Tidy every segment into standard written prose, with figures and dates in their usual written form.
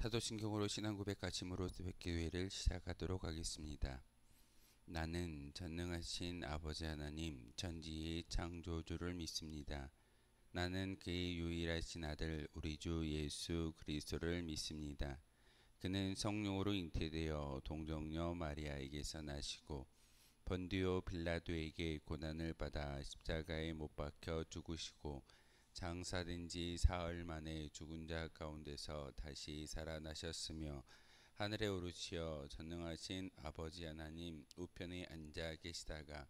사도신경으로 신앙 고백하심으로 새벽기도회를 시작하도록 하겠습니다. 나는 전능하신 아버지 하나님 천지의 창조주를 믿습니다. 나는 그의 유일하신 아들 우리 주 예수 그리스도를 믿습니다. 그는 성령으로 잉태되어 동정녀 마리아에게서 나시고 본디오 빌라도에게 고난을 받아 십자가에 못 박혀 죽으시고 장사된 지 사흘 만에 죽은 자 가운데서 다시 살아나셨으며 하늘에 오르시어 전능하신 아버지 하나님 우편에 앉아 계시다가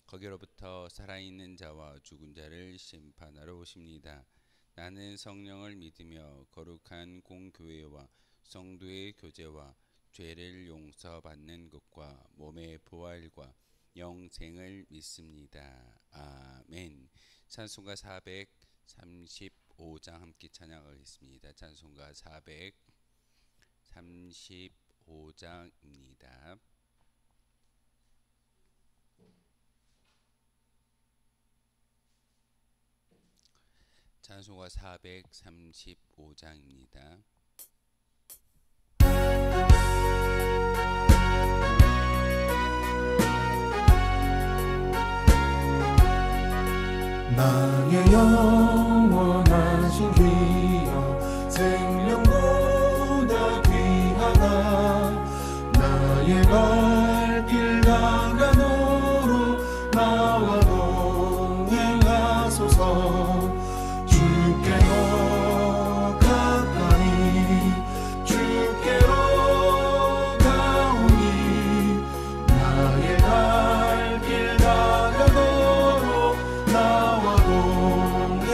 거기로부터 살아있는 자와 죽은 자를 심판하러 오십니다. 나는 성령을 믿으며 거룩한 공교회와 성도의 교제와 죄를 용서받는 것과 몸의 부활과 영생을 믿습니다. 아멘. 찬송가 435장 함께 찬양하겠습니다. 찬송가 435장입니다. 찬송가 435장입니다. 나의 영원하신 귀여 생명보다 귀하다. 나의 발길 나가도록 나와 동행하소서. 주께로 가까이 주께로 가오니 나의 발길 나가도록 나와 동행하소서.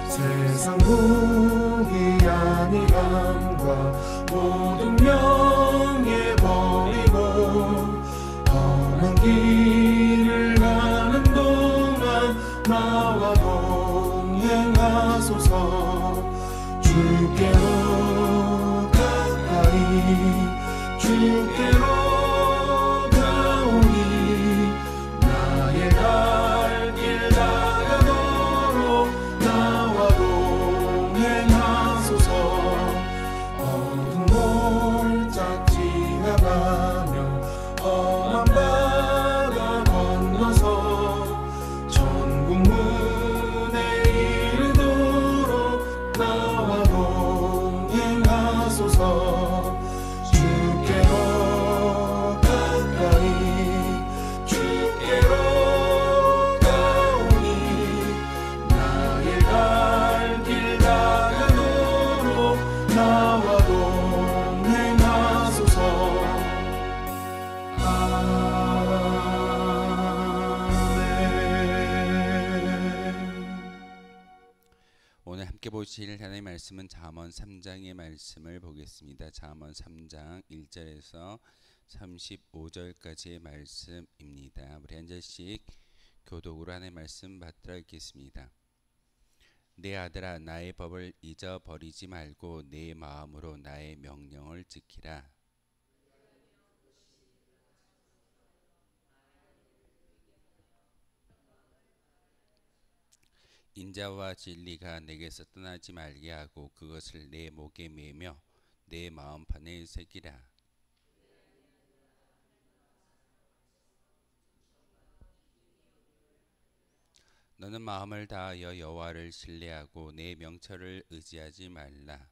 세상 보기 안일함과 모든 명예 버리고 험한 길을 가는 동안 나와 동행하소서. 주께로 가까이 주께로 가오니 나의 발길 나가도록 나와 동행하소서. 어두운 골짜 지나가며 험한 바다 건너서 천국 문에 이르도록 나와 동행하소서. 주께로 가까이 주께로 가오니 나의 발길 나가도록 나와 동행하소서. 아멘. 오늘 함께 보실 하나님의 말씀은 잠언 3장의 말씀을 보겠습니다. 잠언 3장 1절에서 35절까지의 말씀입니다. 우리 한 절씩 교독으로 하나님의 말씀 받들어 읽겠습니다. 내 아들아 나의 법을 잊어버리지 말고 내 마음으로 나의 명령을 지키라. 인자와 진리가 내게서 떠나지 말게 하고 그것을 내 목에 매며 내 마음판에 새기라. 너는 마음을 다하여 여호와를 신뢰하고 내 명철을 의지하지 말라.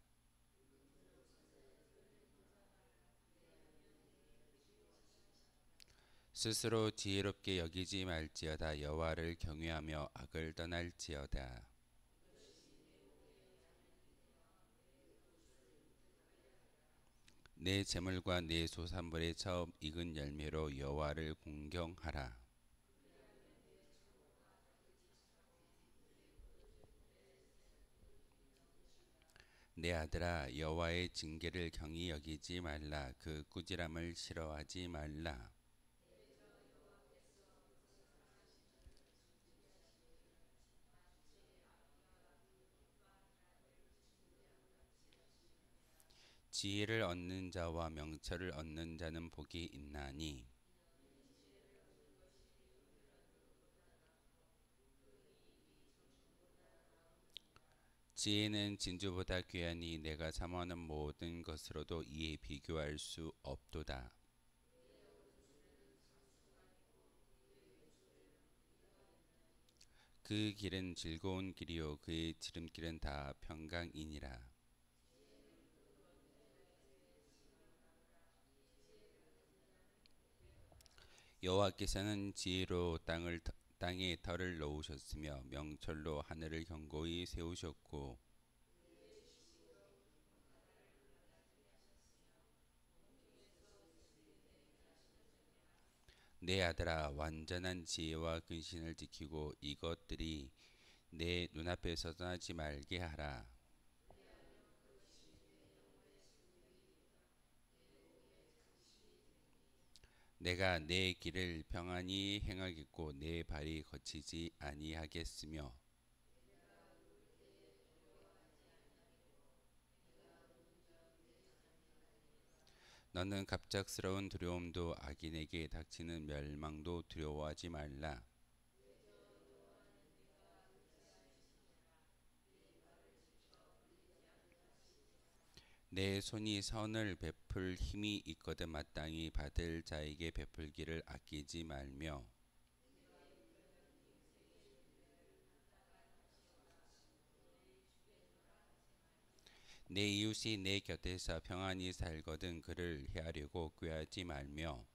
스스로 지혜롭게 여기지 말지어다. 여호와를 경외하며 악을 떠날지어다. 내 재물과 내 소산물의 처음 익은 열매로 여호와를 공경하라. 내 아들아 여호와의 징계를 경히 여기지 말라. 그 꾸지람을 싫어하지 말라. 지혜를 얻는 자와 명철을 얻는 자는 복이 있나니 지혜는 진주보다 귀하니 내가 사모하는 모든 것으로도 이에 비교할 수 없도다. 그 길은 즐거운 길이요 그의 지름길은 다 평강이니라. 여호와께서는 지혜로 땅에 털을 놓으셨으며 명철로 하늘을 견고히 세우셨고 내 아들아 완전한 지혜와 근신을 지키고 이것들이 내 눈앞에서 떠나지 말게 하라. 내가 내 길을 평안히 행하겠고 내 발이 거치지 아니하겠으며 너는 갑작스러운 두려움도 악인에게 닥치는 멸망도 두려워하지 말라. 내 손이 선을 베풀 힘이 있거든 마땅히 받을 자에게 베풀기를 아끼지 말며 내 이웃이 내 곁에서 평안히 살거든 그를 해하려고 꾀하지 말며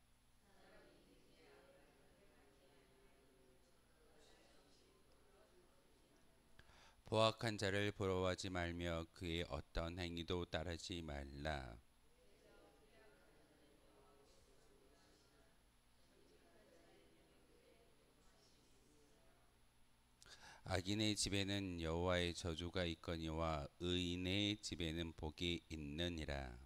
포악한 자를 부러워하지 말며 그의 어떤 행위도 따르지 말라. 악인의 집에는 여호와의 저주가 있거니와 의인의 집에는 복이 있느니라.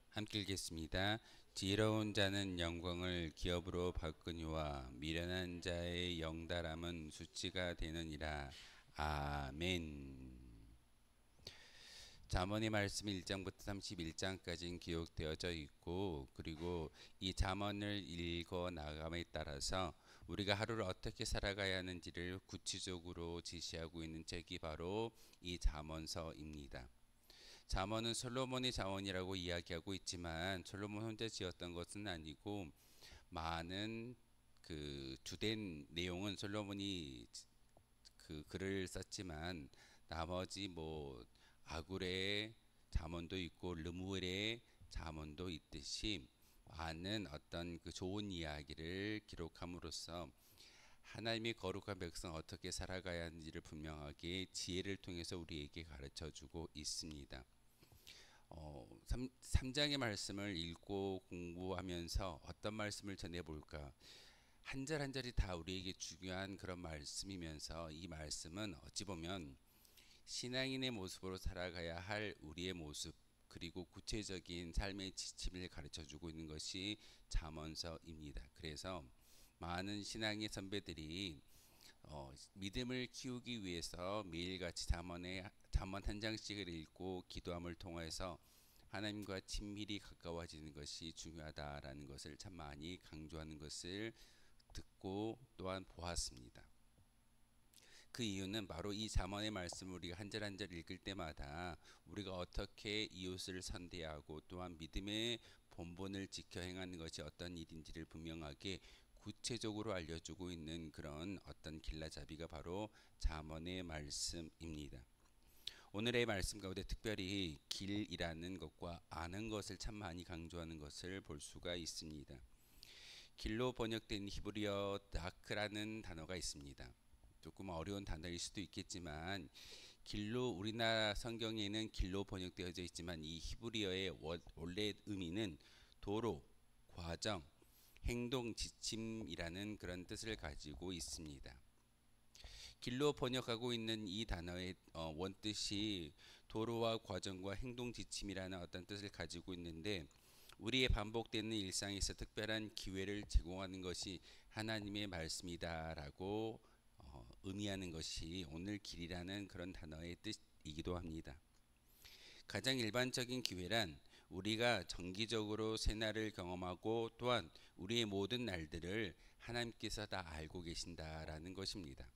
함께 읽겠습니다. 지혜로운 자는 영광을 기업으로 바꾸니와 미련한 자의 영달함은 수치가 되느니라. 아멘. 잠언의 말씀 1장부터 31장까지는 기록되어져 있고 그리고 이 잠언을 읽어 나감에 따라서 우리가 하루를 어떻게 살아가야 하는지를 구체적으로 지시하고 있는 책이 바로 이 잠언서입니다. 잠언은 솔로몬의 잠언이라고 이야기하고 있지만 솔로몬 혼자 지었던 것은 아니고 많은 그 주된 내용은 솔로몬이 그 글을 썼지만 나머지 뭐 아굴의 잠언도 있고 르무엘의 잠언도 있듯이 많은 어떤 그 좋은 이야기를 기록함으로써 하나님의 거룩한 백성 어떻게 살아가야 하는지를 분명하게 지혜를 통해서 우리에게 가르쳐 주고 있습니다. 3장의 말씀을 읽고 공부하면서 어떤 말씀을 전해볼까? 한 절 한 절이 다 우리에게 중요한 그런 말씀이면서 이 말씀은 어찌 보면 신앙인의 모습으로 살아가야 할 우리의 모습 그리고 구체적인 삶의 지침을 가르쳐주고 있는 것이 잠언서입니다. 그래서 많은 신앙의 선배들이 믿음을 키우기 위해서 매일같이 잠언 한 장씩을 읽고 기도함을 통해서 하나님과 친밀히 가까워지는 것이 중요하다라는 것을 참 많이 강조하는 것을 듣고 또한 보았습니다. 그 이유는 바로 이 잠언의 말씀을 우리가 한 절 한 절 읽을 때마다 우리가 어떻게 이웃을 선대하고 또한 믿음의 본분을 지켜 행하는 것이 어떤 일인지를 분명하게 구체적으로 알려주고 있는 그런 어떤 길라잡이가 바로 잠언의 말씀입니다. 오늘의 말씀 가운데 특별히 길이라는 것과 아는 것을 참 많이 강조하는 것을 볼 수가 있습니다. 길로 번역된 히브리어 다크라는 단어가 있습니다. 조금 어려운 단어일 수도 있겠지만 길로 우리나라 성경에는 길로 번역되어져 있지만 이 히브리어의 원래 의미는 도로, 과정, 행동, 지침이라는 그런 뜻을 가지고 있습니다. 길로 번역하고 있는 이 단어의 원뜻이 도로와 과정과 행동 지침이라는 어떤 뜻을 가지고 있는데 우리의 반복되는 일상에서 특별한 기회를 제공하는 것이 하나님의 말씀이다라고 의미하는 것이 오늘 길이라는 그런 단어의 뜻이기도 합니다. 가장 일반적인 기회란 우리가 정기적으로 새날을 경험하고 또한 우리의 모든 날들을 하나님께서 다 알고 계신다라는 것입니다.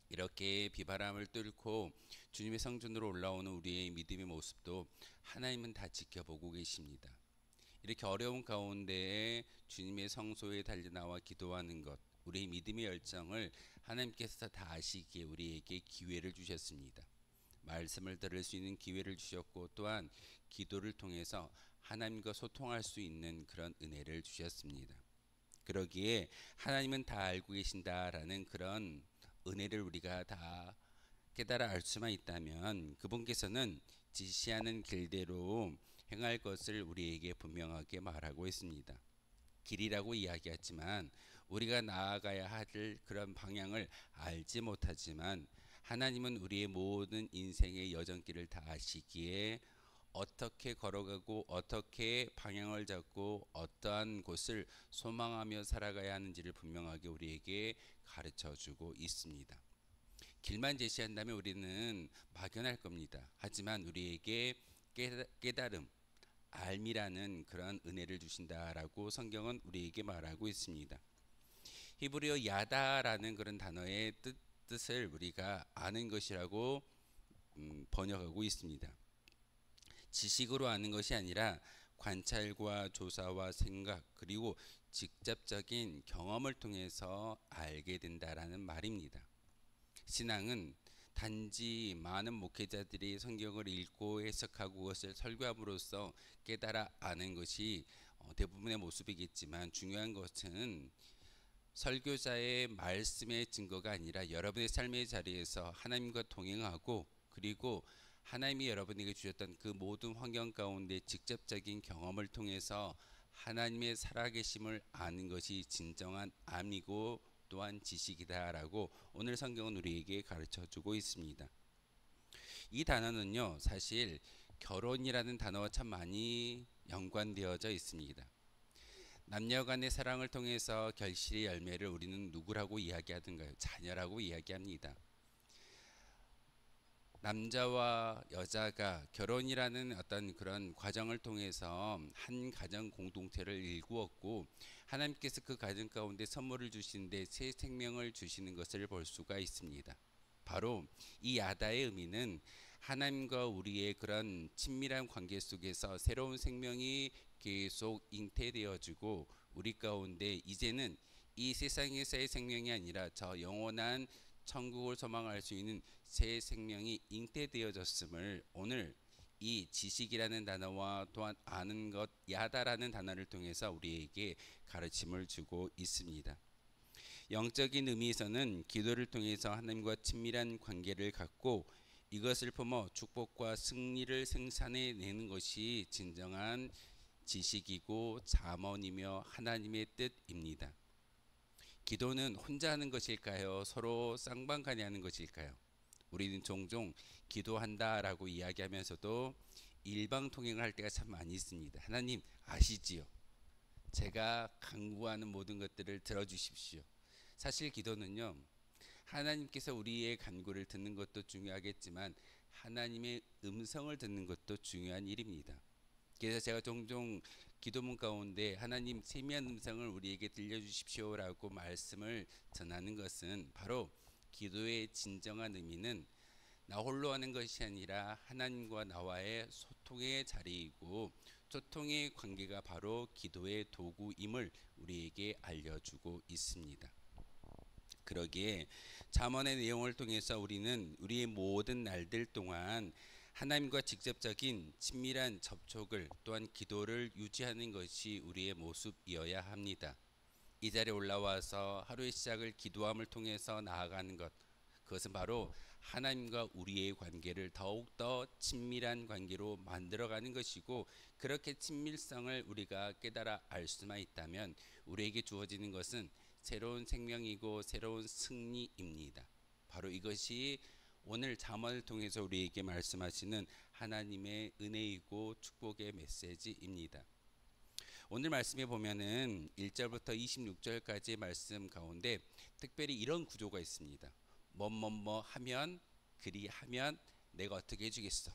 이렇게 비바람을 뚫고 주님의 성전으로 올라오는 우리의 믿음의 모습도 하나님은 다 지켜보고 계십니다. 이렇게 어려운 가운데에 주님의 성소에 달려나와 기도하는 것, 우리의 믿음의 열정을 하나님께서 다 아시기에 우리에게 기회를 주셨습니다. 말씀을 들을 수 있는 기회를 주셨고 또한 기도를 통해서 하나님과 소통할 수 있는 그런 은혜를 주셨습니다. 그러기에 하나님은 다 알고 계신다라는 그런 은혜를 우리가 다 깨달아 알 수만 있다면 그분께서는 지시하는 길대로 행할 것을 우리에게 분명하게 말하고 있습니다. 길이라고 이야기하지만 우리가 나아가야 할 그런 방향을 알지 못하지만 하나님은 우리의 모든 인생의 여정길을 다 아시기에 어떻게 걸어가고 어떻게 방향을 잡고 어떠한 곳을 소망하며 살아가야 하는지를 분명하게 우리에게 가르쳐 주고 있습니다. 길만 제시한다면 우리는 막연할 겁니다. 하지만 우리에게 깨달음, 알미라는 그런 은혜를 주신다라고 성경은 우리에게 말하고 있습니다. 히브리어 야다라는 그런 단어의 뜻을 우리가 아는 것이라고 번역하고 있습니다. 지식으로 아는 것이 아니라 관찰과 조사와 생각 그리고 직접적인 경험을 통해서 알게 된다라는 말입니다. 신앙은 단지 많은 목회자들이 성경을 읽고 해석하고 그것을 설교함으로써 깨달아 아는 것이 대부분의 모습이겠지만 중요한 것은 설교자의 말씀의 증거가 아니라 여러분의 삶의 자리에서 하나님과 동행하고 그리고 하나님이 여러분에게 주셨던 그 모든 환경 가운데 직접적인 경험을 통해서 하나님의 살아계심을 아는 것이 진정한 암이고 또한 지식이다라고 오늘 성경은 우리에게 가르쳐주고 있습니다. 이 단어는요 사실 결혼이라는 단어와 참 많이 연관되어져 있습니다. 남녀 간의 사랑을 통해서 결실의 열매를 우리는 누구라고 이야기하던가요? 자녀라고 이야기합니다. 남자와 여자가 결혼이라는 어떤 그런 과정을 통해서 한 가정 공동체를 일구었고 하나님께서 그 가정 가운데 선물을 주시는데 새 생명을 주시는 것을 볼 수가 있습니다. 바로 이 야다의 의미는 하나님과 우리의 그런 친밀한 관계 속에서 새로운 생명이 계속 잉태되어지고 우리 가운데 이제는 이 세상에서의 생명이 아니라 저 영원한 천국을 소망할 수 있는 새 생명이 잉태되어졌음을 오늘 이 지식이라는 단어와 또한 아는 것 야다라는 단어를 통해서 우리에게 가르침을 주고 있습니다. 영적인 의미에서는 기도를 통해서 하나님과 친밀한 관계를 갖고 이것을 품어 축복과 승리를 생산해내는 것이 진정한 지식이고 잠언이며 하나님의 뜻입니다. 기도는 혼자 하는 것일까요? 서로 쌍방간에 하는 것일까요? 우리는 종종 기도한다라고 이야기하면서도 일방통행을 할 때가 참 많이 있습니다. 하나님 아시지요? 제가 간구하는 모든 것들을 들어주십시오. 사실 기도는요. 하나님께서 우리의 간구를 듣는 것도 중요하겠지만 하나님의 음성을 듣는 것도 중요한 일입니다. 그래서 제가 종종 기도문 가운데 하나님 세미한 음성을 우리에게 들려주십시오라고 말씀을 전하는 것은 바로 기도의 진정한 의미는 나 홀로 하는 것이 아니라 하나님과 나와의 소통의 자리이고 소통의 관계가 바로 기도의 도구임을 우리에게 알려주고 있습니다. 그러기에 잠언의 내용을 통해서 우리는 우리의 모든 날들 동안 하나님과 직접적인 친밀한 접촉을 또한 기도를 유지하는 것이 우리의 모습이어야 합니다. 이 자리에 올라와서 하루의 시작을 기도함을 통해서 나아가는 것, 그것은 바로 하나님과 우리의 관계를 더욱더 친밀한 관계로 만들어가는 것이고 그렇게 친밀성을 우리가 깨달아 알 수만 있다면 우리에게 주어지는 것은 새로운 생명이고 새로운 승리입니다. 바로 이것이 오늘 잠언을 통해서 우리에게 말씀하시는 하나님의 은혜이고 축복의 메시지입니다. 오늘 말씀에 보면은 1절부터 26절까지의 말씀 가운데 특별히 이런 구조가 있습니다. 뭐뭐뭐 하면 그리하면 내가 어떻게 해주겠어.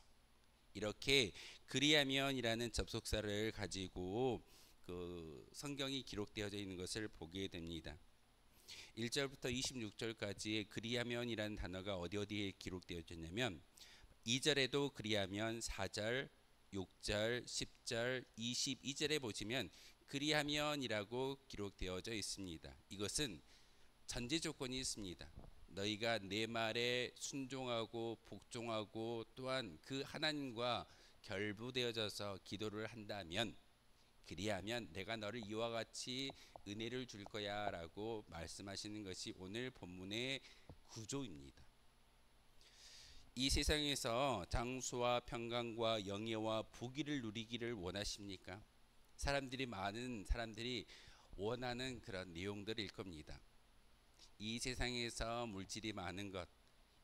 이렇게 그리하면이라는 접속사를 가지고 그 성경이 기록되어져 있는 것을 보게 됩니다. 1절부터 26절까지의 그리하면이라는 단어가 어디에 기록되어져 있냐면 2절에도 그리하면, 4절, 6절, 10절, 22절에 보시면 그리하면이라고 기록되어져 있습니다. 이것은 전제 조건이 있습니다. 너희가 내 말에 순종하고 복종하고 또한 그 하나님과 결부되어져서 기도를 한다면, 그리하면 내가 너를 이와 같이 은혜를 줄 거야 라고 말씀하시는 것이 오늘 본문의 구조입니다. 이 세상에서 장수와 평강과 영예와 부귀를 누리기를 원하십니까? 많은 사람들이 원하는 그런 내용들일 겁니다. 이 세상에서 물질이 많은 것,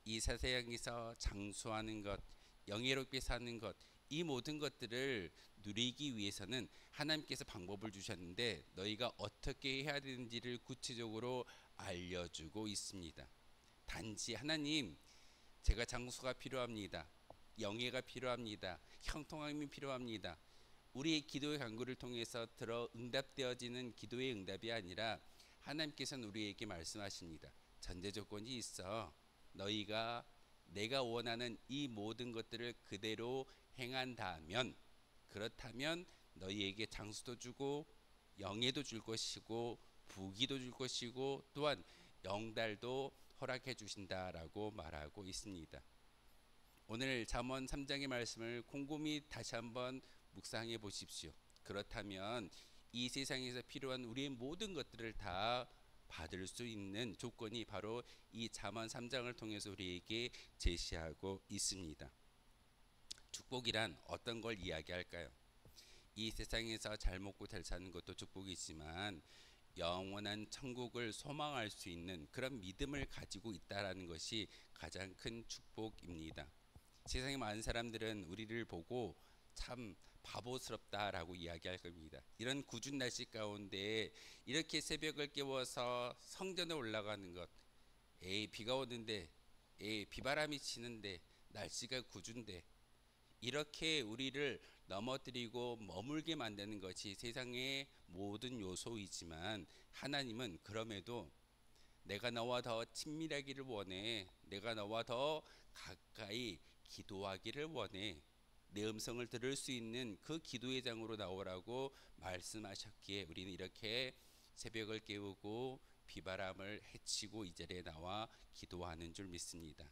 이 세상에서 장수하는 것, 영예롭게 사는 것, 이 모든 것들을 누리기 위해서는 하나님께서 방법을 주셨는데 너희가 어떻게 해야 되는지를 구체적으로 알려주고 있습니다. 단지 하나님, 제가 장수가 필요합니다. 영예가 필요합니다. 형통함이 필요합니다. 우리의 기도의 간구를 통해서 들어 응답되어지는 기도의 응답이 아니라 하나님께서는 우리에게 말씀하십니다. 전제 조건이 있어. 너희가 내가 원하는 이 모든 것들을 그대로 행한다면, 그렇다면 너희에게 장수도 주고 영예도 줄 것이고 부귀도 줄 것이고 또한 영달도 허락해 주신다라고 말하고 있습니다. 오늘 잠언 3장의 말씀을 곰곰이 다시 한번 묵상해 보십시오. 그렇다면 이 세상에서 필요한 우리의 모든 것들을 다 받을 수 있는 조건이 바로 이 잠언 3장을 통해서 우리에게 제시하고 있습니다. 축복이란 어떤 걸 이야기할까요? 이 세상에서 잘 먹고 잘 사는 것도 축복이지만 영원한 천국을 소망할 수 있는 그런 믿음을 가지고 있다라는 것이 가장 큰 축복입니다. 세상의 많은 사람들은 우리를 보고 참 바보스럽다라고 이야기할 겁니다. 이런 궂은 날씨 가운데 이렇게 새벽을 깨워서 성전에 올라가는 것, 비가 오는데, 비바람이 치는데, 날씨가 궂은데, 이렇게 우리를 넘어뜨리고 머물게 만드는 것이 세상의 모든 요소이지만 하나님은 그럼에도 내가 너와 더 친밀하기를 원해. 내가 너와 더 가까이 기도하기를 원해. 내 음성을 들을 수 있는 그 기도의 장으로 나오라고 말씀하셨기에 우리는 이렇게 새벽을 깨우고 비바람을 헤치고 이 자리에 나와 기도하는 줄 믿습니다.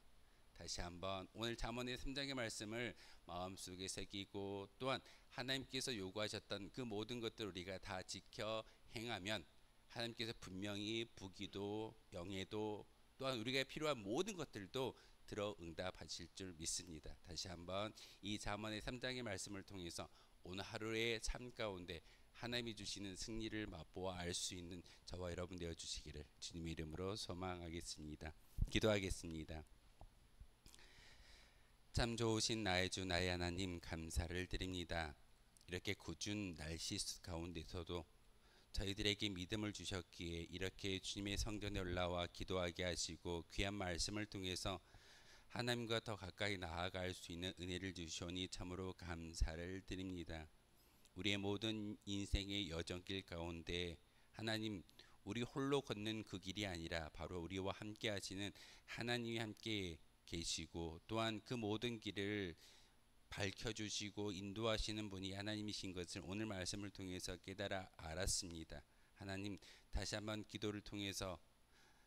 다시 한번 오늘 잠언의 3장의 말씀을 마음속에 새기고 또한 하나님께서 요구하셨던 그 모든 것들을 우리가 다 지켜 행하면 하나님께서 분명히 부귀도 영예도 또한 우리가 필요한 모든 것들도 들어 응답하실 줄 믿습니다. 다시 한번 이 잠언의 3장의 말씀을 통해서 오늘 하루의 삶 가운데 하나님이 주시는 승리를 맛보아 알 수 있는 저와 여러분 되어 주시기를 주님의 이름으로 소망하겠습니다. 기도하겠습니다. 참 좋으신 나의 주 나의 하나님, 감사를 드립니다. 이렇게 궂은 날씨 가운데서도 저희들에게 믿음을 주셨기에 이렇게 주님의 성전에 올라와 기도하게 하시고 귀한 말씀을 통해서 하나님과 더 가까이 나아갈 수 있는 은혜를 주시오니 참으로 감사를 드립니다. 우리의 모든 인생의 여정길 가운데 하나님, 우리 홀로 걷는 그 길이 아니라 바로 우리와 함께 하시는 하나님이 함께 계시고 또한 그 모든 길을 밝혀주시고 인도하시는 분이 하나님이신 것을 오늘 말씀을 통해서 깨달아 알았습니다. 하나님, 다시 한번 기도를 통해서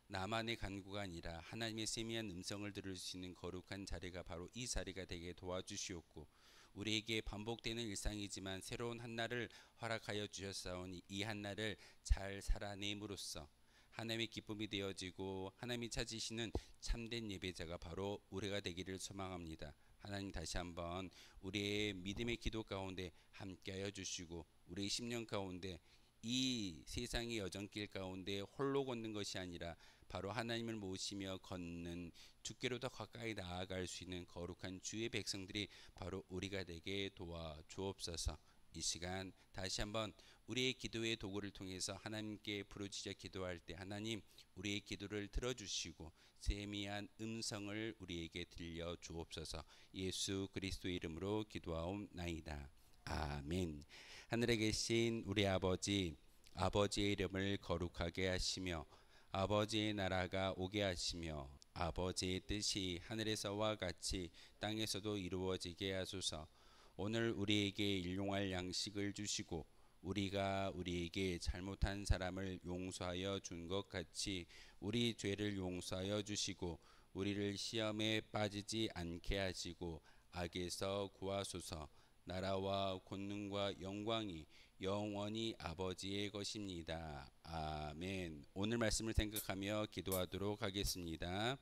나만의 간구가 아니라 하나님의 세미한 음성을 들을 수 있는 거룩한 자리가 바로 이 자리가 되게 도와주시옵고 우리에게 반복되는 일상이지만 새로운 한날을 허락하여 주셨사오니 이 한날을 잘 살아냄으로써 하나님의 기쁨이 되어지고 하나님이 찾으시는 참된 예배자가 바로 우리가 되기를 소망합니다. 하나님, 다시 한번 우리의 믿음의 기도 가운데 함께하여 주시고 우리의 10년 가운데 이 세상의 여정길 가운데 홀로 걷는 것이 아니라 바로 하나님을 모시며 걷는 주께로 더 가까이 나아갈 수 있는 거룩한 주의 백성들이 바로 우리가 되게 도와주옵소서. 이 시간 다시 한번 우리의 기도의 도구를 통해서 하나님께 부르짖어 기도할 때 하나님 우리의 기도를 들어주시고 세미한 음성을 우리에게 들려 주옵소서. 예수 그리스도의 이름으로 기도하옵나이다. 아멘. 하늘에 계신 우리 아버지, 아버지의 이름을 거룩하게 하시며 아버지의 나라가 오게 하시며 아버지의 뜻이 하늘에서와 같이 땅에서도 이루어지게 하소서. 오늘 우리에게 일용할 양식을 주시고 우리가 우리에게 잘못한 사람을 용서하여 준 것 같이 우리 죄를 용서하여 주시고 우리를 시험에 빠지지 않게 하시고 악에서 구하소서. 나라와 권능과 영광이 영원히 아버지의 것입니다. 아멘. 오늘 말씀을 생각하며 기도하도록 하겠습니다.